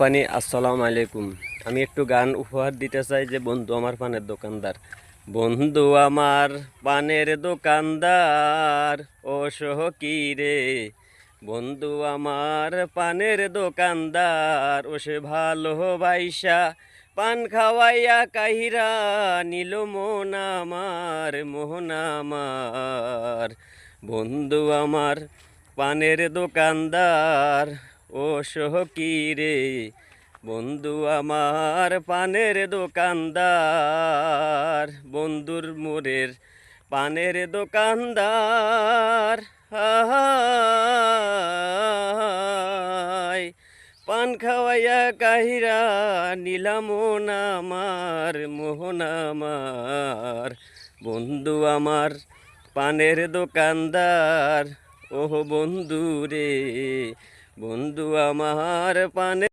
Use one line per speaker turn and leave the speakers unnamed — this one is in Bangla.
পানি আসসালামু আলাইকুম। আমি একটু গান উপহার দিতে চাই যে বন্ধু আমার পানের দোকানদার। বন্ধু আমার পানের দোকানদার ও সহকি রে, বন্ধু আমার পানের দোকানদার ও সে ভালোবাইসা পান খাওয়াইয়া কাহিরা নিল মোহন আমার বন্ধু আমার পানের দোকানদার ও সহকি রে, বন্ধু আমার পানের দোকানদার, বন্ধুর মোরের পানের দোকানদার। হায় পান খাওয়াইয়া কাহিরা নিলাম মোহন আমার বন্ধু আমার পানের দোকানদার। ওহ বন্ধু রে, বন্ধু আমার পানের